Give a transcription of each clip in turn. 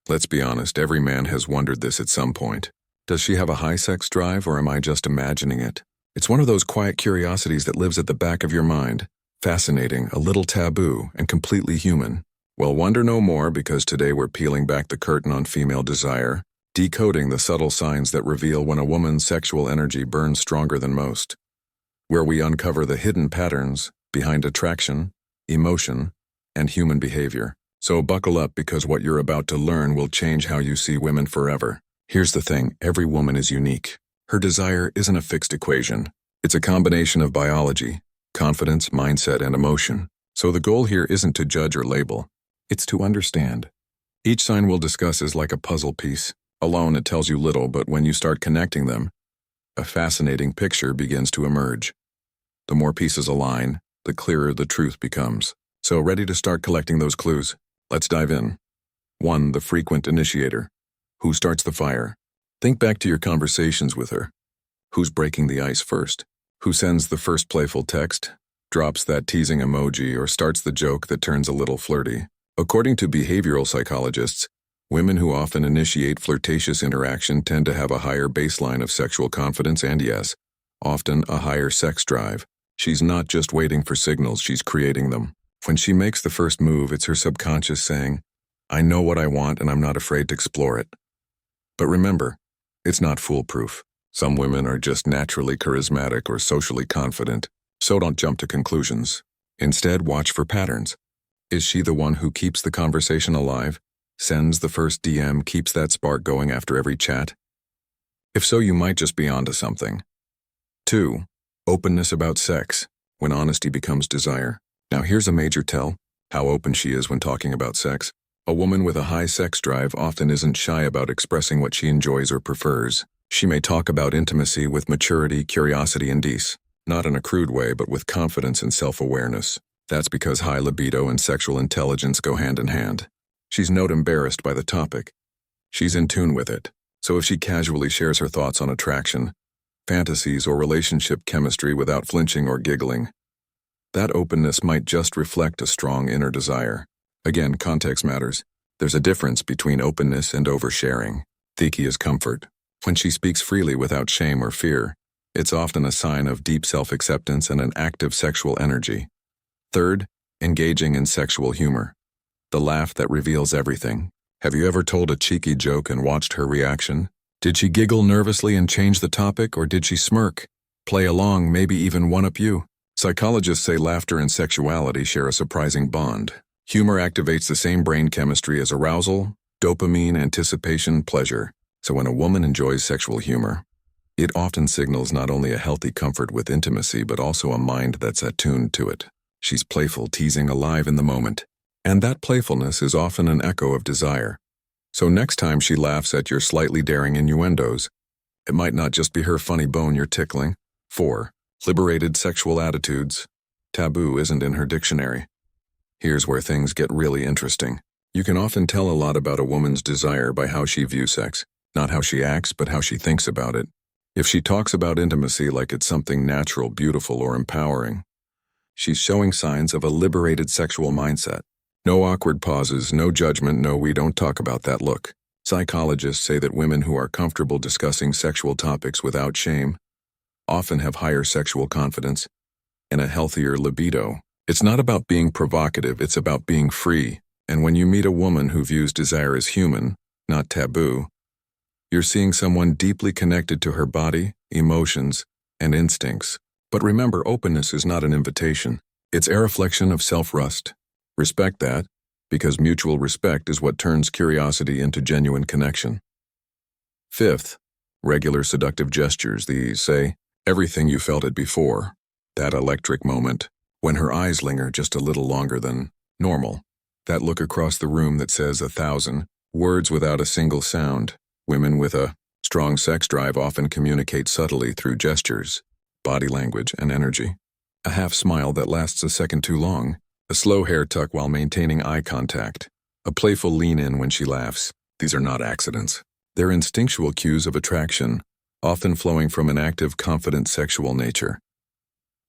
Let's be honest, every man has wondered this at some point. Does she have a high sex drive, or am I just imagining it? It's one of those quiet curiosities that lives at the back of your mind. Fascinating, a little taboo, and completely human. Well, wonder no more, because today we're peeling back the curtain on female desire, decoding the subtle signs that reveal when a woman's sexual energy burns stronger than most. Where we uncover the hidden patterns behind attraction, emotion, and human behavior. So buckle up, because what you're about to learn will change how you see women forever. Here's the thing, every woman is unique. Her desire isn't a fixed equation. It's a combination of biology, confidence, mindset, and emotion. So the goal here isn't to judge or label. It's to understand. Each sign we'll discuss is like a puzzle piece. Alone, it tells you little, but when you start connecting them, a fascinating picture begins to emerge. The more pieces align, the clearer the truth becomes. So ready to start collecting those clues? Let's dive in. 1. The frequent initiator. Who starts the fire? Think back to your conversations with her. Who's breaking the ice first? Who sends the first playful text, drops that teasing emoji, or starts the joke that turns a little flirty? According to behavioral psychologists, women who often initiate flirtatious interaction tend to have a higher baseline of sexual confidence and, yes, often a higher sex drive. She's not just waiting for signals, she's creating them. When she makes the first move, it's her subconscious saying, "I know what I want and I'm not afraid to explore it." But remember, it's not foolproof. Some women are just naturally charismatic or socially confident, so don't jump to conclusions. Instead, watch for patterns. Is she the one who keeps the conversation alive, sends the first DM, keeps that spark going after every chat? If so, you might just be onto something. 2. Openness about sex, when honesty becomes desire. Now here's a major tell, how open she is when talking about sex. A woman with a high sex drive often isn't shy about expressing what she enjoys or prefers. She may talk about intimacy with maturity, curiosity, and ease. Not in a crude way, but with confidence and self-awareness. That's because high libido and sexual intelligence go hand in hand. She's not embarrassed by the topic. She's in tune with it. So if she casually shares her thoughts on attraction, fantasies, or relationship chemistry without flinching or giggling, that openness might just reflect a strong inner desire. Again, context matters. There's a difference between openness and oversharing. The key is comfort. When she speaks freely without shame or fear, it's often a sign of deep self-acceptance and an active sexual energy. 3. Engaging in sexual humor. The laugh that reveals everything. Have you ever told a cheeky joke and watched her reaction? Did she giggle nervously and change the topic, or did she smirk, play along, maybe even one-up you? Psychologists say laughter and sexuality share a surprising bond. Humor activates the same brain chemistry as arousal, dopamine, anticipation, pleasure. So when a woman enjoys sexual humor, it often signals not only a healthy comfort with intimacy, but also a mind that's attuned to it. She's playful, teasing, alive in the moment. And that playfulness is often an echo of desire. So next time she laughs at your slightly daring innuendos, it might not just be her funny bone you're tickling. 4. Liberated sexual attitudes. Taboo isn't in her dictionary. Here's where things get really interesting. You can often tell a lot about a woman's desire by how she views sex. Not how she acts, but how she thinks about it. If she talks about intimacy like it's something natural, beautiful, or empowering, she's showing signs of a liberated sexual mindset. No awkward pauses, no judgment, no "we don't talk about that" look. Psychologists say that women who are comfortable discussing sexual topics without shame often have higher sexual confidence and a healthier libido. It's not about being provocative, it's about being free. And when you meet a woman who views desire as human, not taboo, you're seeing someone deeply connected to her body, emotions, and instincts. But remember, openness is not an invitation. It's a reflection of self-trust. Respect that, because mutual respect is what turns curiosity into genuine connection. 5. Regular seductive gestures. These say everything you felt it before. That electric moment, when her eyes linger just a little longer than normal. That look across the room that says 1,000 words without a single sound. Women with a strong sex drive often communicate subtly through gestures, body language, and energy. A half smile that lasts a second too long. A slow hair tuck while maintaining eye contact. A playful lean in when she laughs. These are not accidents. They're instinctual cues of attraction, often flowing from an active, confident sexual nature.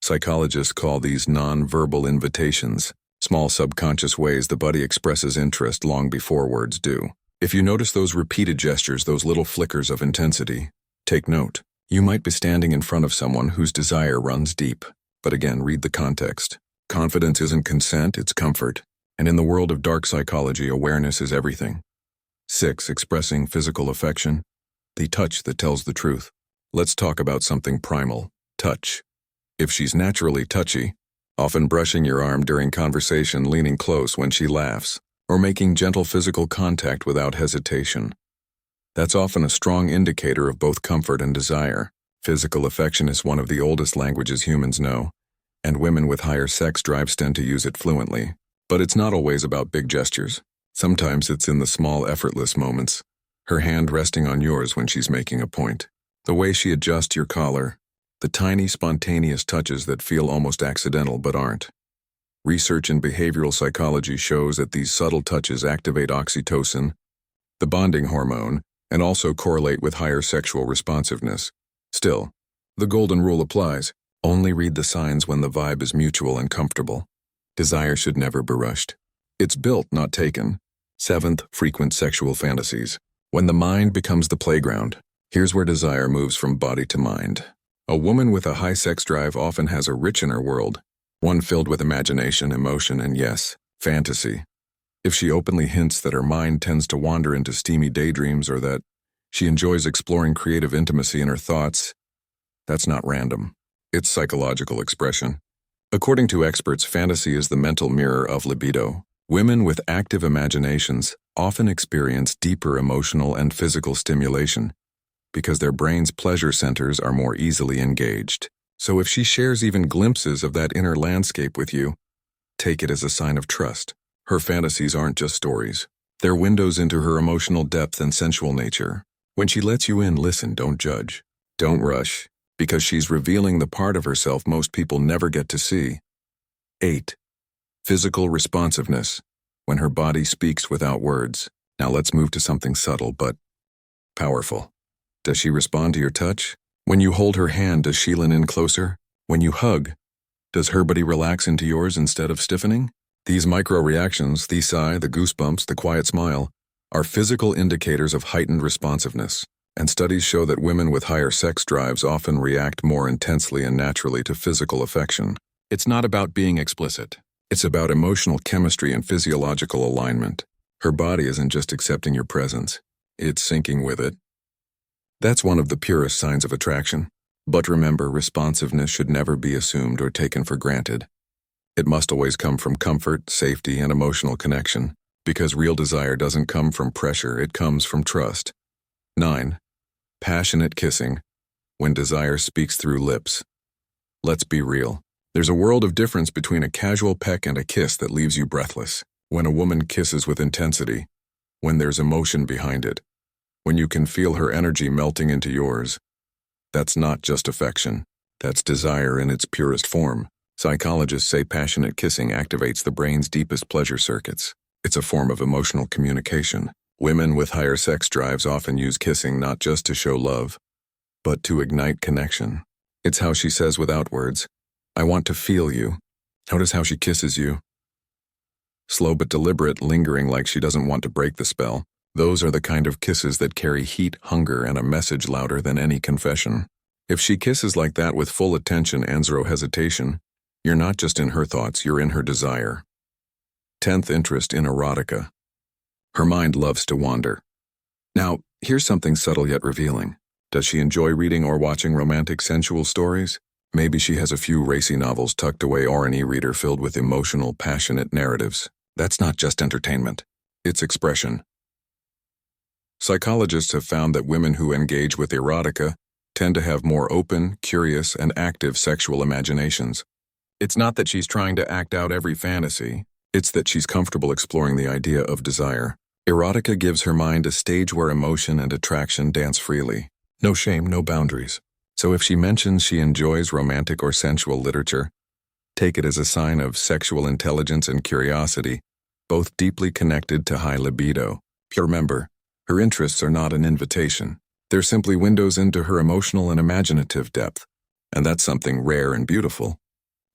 Psychologists call these non-verbal invitations, small subconscious ways the body expresses interest long before words do. If you notice those repeated gestures, those little flickers of intensity, take note. You might be standing in front of someone whose desire runs deep. But again, read the context. Confidence isn't consent, it's comfort. And in the world of dark psychology, awareness is everything. 6. Expressing physical affection. The touch that tells the truth. Let's talk about something primal. Touch. If she's naturally touchy, often brushing your arm during conversation, leaning close when she laughs, or making gentle physical contact without hesitation, that's often a strong indicator of both comfort and desire. Physical affection is one of the oldest languages humans know, and women with higher sex drives tend to use it fluently. But it's not always about big gestures. Sometimes it's in the small, effortless moments. Her hand resting on yours when she's making a point. The way she adjusts your collar. The tiny, spontaneous touches that feel almost accidental but aren't. Research in behavioral psychology shows that these subtle touches activate oxytocin, the bonding hormone, and also correlate with higher sexual responsiveness. Still, the golden rule applies. Only read the signs when the vibe is mutual and comfortable. Desire should never be rushed. It's built, not taken. 7th, frequent sexual fantasies. When the mind becomes the playground, here's where desire moves from body to mind. A woman with a high sex drive often has a rich inner world, one filled with imagination, emotion, and yes, fantasy. If she openly hints that her mind tends to wander into steamy daydreams or that she enjoys exploring creative intimacy in her thoughts, that's not random. It's psychological expression. According to experts, fantasy is the mental mirror of libido. Women with active imaginations often experience deeper emotional and physical stimulation because their brain's pleasure centers are more easily engaged. So if she shares even glimpses of that inner landscape with you, take it as a sign of trust. Her fantasies aren't just stories. They're windows into her emotional depth and sensual nature. When she lets you in, listen, don't judge. Don't rush, because she's revealing the part of herself most people never get to see. 8. Physical responsiveness. When her body speaks without words. Now let's move to something subtle but powerful. Does she respond to your touch? When you hold her hand, does she lean in closer? When you hug, does her body relax into yours instead of stiffening? These micro-reactions, the sigh, the goosebumps, the quiet smile, are physical indicators of heightened responsiveness, and studies show that women with higher sex drives often react more intensely and naturally to physical affection. It's not about being explicit. It's about emotional chemistry and physiological alignment. Her body isn't just accepting your presence. It's syncing with it. That's one of the purest signs of attraction. But remember, responsiveness should never be assumed or taken for granted. It must always come from comfort, safety, and emotional connection, because real desire doesn't come from pressure, it comes from trust. 9. Passionate kissing. When desire speaks through lips. Let's be real. There's a world of difference between a casual peck and a kiss that leaves you breathless. When a woman kisses with intensity, when there's emotion behind it, when you can feel her energy melting into yours, that's not just affection, that's desire in its purest form. Psychologists say passionate kissing activates the brain's deepest pleasure circuits. It's a form of emotional communication. Women with higher sex drives often use kissing not just to show love, but to ignite connection. It's how she says without words, I want to feel you. Notice how she kisses you. Slow but deliberate, lingering like she doesn't want to break the spell. Those are the kind of kisses that carry heat, hunger, and a message louder than any confession. If she kisses like that with full attention and zero hesitation, you're not just in her thoughts, you're in her desire. 10th, interest in erotica. Her mind loves to wander. Now, here's something subtle yet revealing. Does she enjoy reading or watching romantic, sensual stories? Maybe she has a few racy novels tucked away or an e-reader filled with emotional, passionate narratives. That's not just entertainment. It's expression. Psychologists have found that women who engage with erotica tend to have more open, curious, and active sexual imaginations. It's not that she's trying to act out every fantasy. It's that she's comfortable exploring the idea of desire. Erotica gives her mind a stage where emotion and attraction dance freely. No shame, no boundaries. So if she mentions she enjoys romantic or sensual literature, take it as a sign of sexual intelligence and curiosity, both deeply connected to high libido. Remember, her interests are not an invitation. They're simply windows into her emotional and imaginative depth, and that's something rare and beautiful.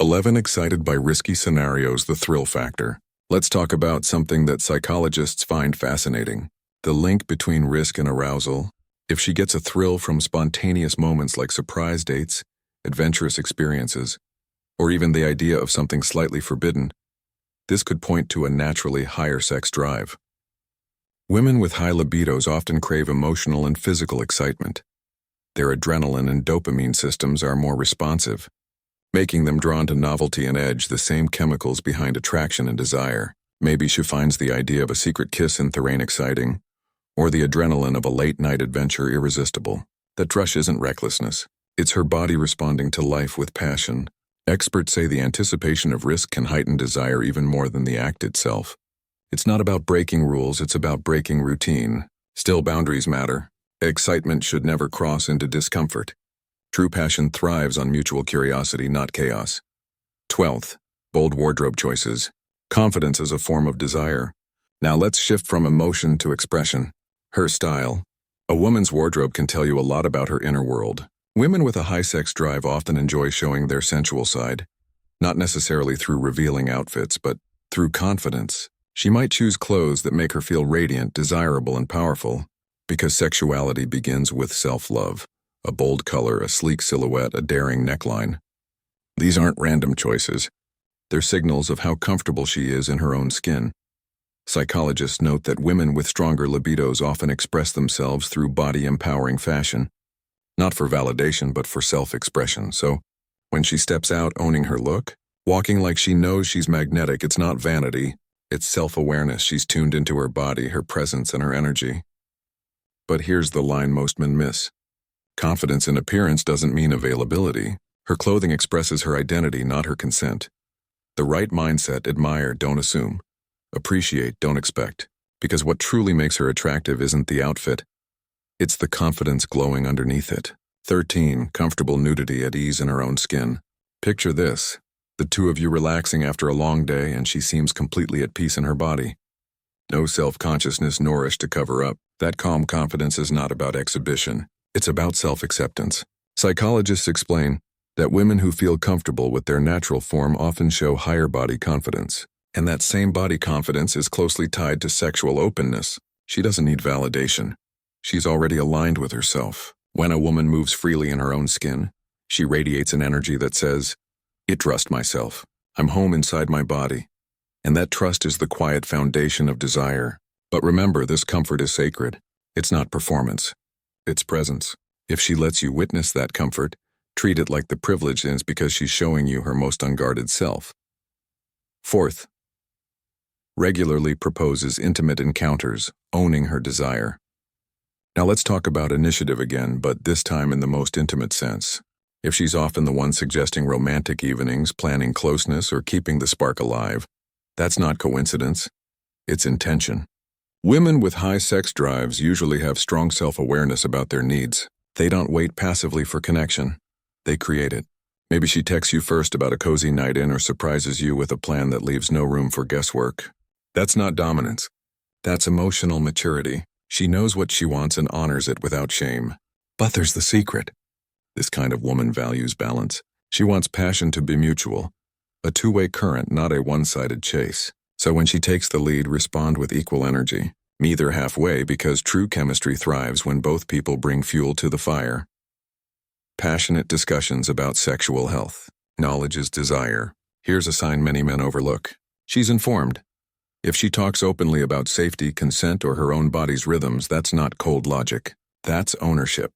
11. Excited by risky scenarios, the thrill factor. Let's talk about something that psychologists find fascinating. The link between risk and arousal. If she gets a thrill from spontaneous moments like surprise dates, adventurous experiences, or even the idea of something slightly forbidden, this could point to a naturally higher sex drive. Women with high libidos often crave emotional and physical excitement. Their adrenaline and dopamine systems are more responsive, making them drawn to novelty and edge, the same chemicals behind attraction and desire. Maybe she finds the idea of a secret kiss in terrain exciting, or the adrenaline of a late-night adventure irresistible. That rush isn't recklessness. It's her body responding to life with passion. Experts say the anticipation of risk can heighten desire even more than the act itself. It's not about breaking rules, it's about breaking routine. Still, boundaries matter. Excitement should never cross into discomfort. True passion thrives on mutual curiosity, not chaos. 12th, bold wardrobe choices. Confidence is a form of desire. Now let's shift from emotion to expression. Her style. A woman's wardrobe can tell you a lot about her inner world. Women with a high sex drive often enjoy showing their sensual side, not necessarily through revealing outfits, but through confidence. She might choose clothes that make her feel radiant, desirable, and powerful, because sexuality begins with self-love. A bold color, a sleek silhouette, a daring neckline. These aren't random choices. They're signals of how comfortable she is in her own skin. Psychologists note that women with stronger libidos often express themselves through body-empowering fashion, not for validation but for self-expression. So, when she steps out owning her look, walking like she knows she's magnetic, it's not vanity, it's self-awareness. She's tuned into her body, her presence, and her energy. But here's the line most men miss. Confidence in appearance doesn't mean availability. Her clothing expresses her identity, not her consent. The right mindset: admire, don't assume. Appreciate, don't expect. Because what truly makes her attractive isn't the outfit. It's the confidence glowing underneath it. 13. Comfortable nudity, at ease in her own skin. Picture this. The two of you relaxing after a long day, and she seems completely at peace in her body. No self-consciousness nourished to cover up. That calm confidence is not about exhibition. It's about self-acceptance. Psychologists explain that women who feel comfortable with their natural form often show higher body confidence. And that same body confidence is closely tied to sexual openness. She doesn't need validation. She's already aligned with herself. When a woman moves freely in her own skin, she radiates an energy that says, "I trust myself. I'm home inside my body." And that trust is the quiet foundation of desire. But remember, this comfort is sacred. It's not performance. It's presence. If she lets you witness that comfort, treat it like the privilege is, because she's showing you her most unguarded self. 4th, regularly proposes intimate encounters, owning her desire. Now let's talk about initiative again, but this time in the most intimate sense. If she's often the one suggesting romantic evenings, planning closeness, or keeping the spark alive, that's not coincidence. It's intention. Women with high sex drives usually have strong self-awareness about their needs. They don't wait passively for connection. They create it. Maybe she texts you first about a cozy night in or surprises you with a plan that leaves no room for guesswork. That's not dominance. That's emotional maturity. She knows what she wants and honors it without shame. But there's the secret. This kind of woman values balance. She wants passion to be mutual, a two-way current, not a one-sided chase. So when she takes the lead, respond with equal energy. Neither halfway, because true chemistry thrives when both people bring fuel to the fire. Passionate discussions about sexual health. Knowledge is desire. Here's a sign many men overlook. She's informed. If she talks openly about safety, consent, or her own body's rhythms, that's not cold logic. That's ownership.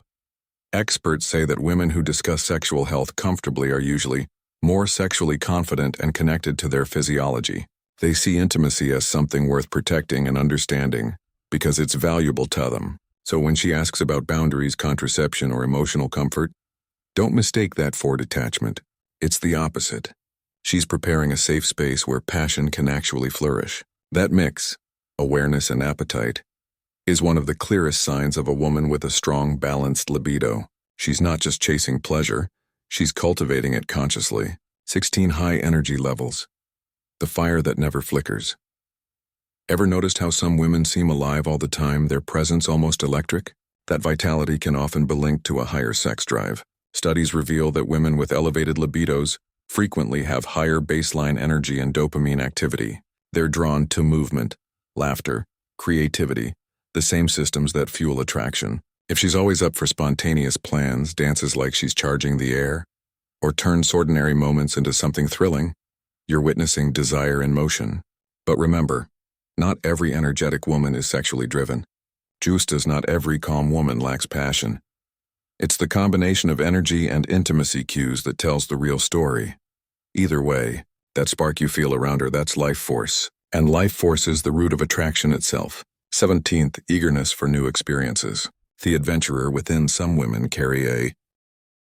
Experts say that women who discuss sexual health comfortably are usually more sexually confident and connected to their physiology. They see intimacy as something worth protecting and understanding because it's valuable to them. So when she asks about boundaries, contraception, or emotional comfort, don't mistake that for detachment. It's the opposite. She's preparing a safe space where passion can actually flourish. That mix, awareness and appetite, is one of the clearest signs of a woman with a strong, balanced libido. She's not just chasing pleasure, she's cultivating it consciously. 16. High energy levels. The fire that never flickers. Ever noticed how some women seem alive all the time, their presence almost electric? That vitality can often be linked to a higher sex drive. Studies reveal that women with elevated libidos frequently have higher baseline energy and dopamine activity. They're drawn to movement, laughter, creativity, The same systems that fuel attraction. If she's always up for spontaneous plans, dances like she's charging the air, or turns ordinary moments into something thrilling, you're witnessing desire in motion. But remember, not every energetic woman is sexually driven. Just as not every calm woman lacks passion. It's the combination of energy and intimacy cues that tells the real story. Either way, that spark you feel around her, that's life force. And life force is the root of attraction itself. 17th, eagerness for new experiences. The adventurer within some women carry a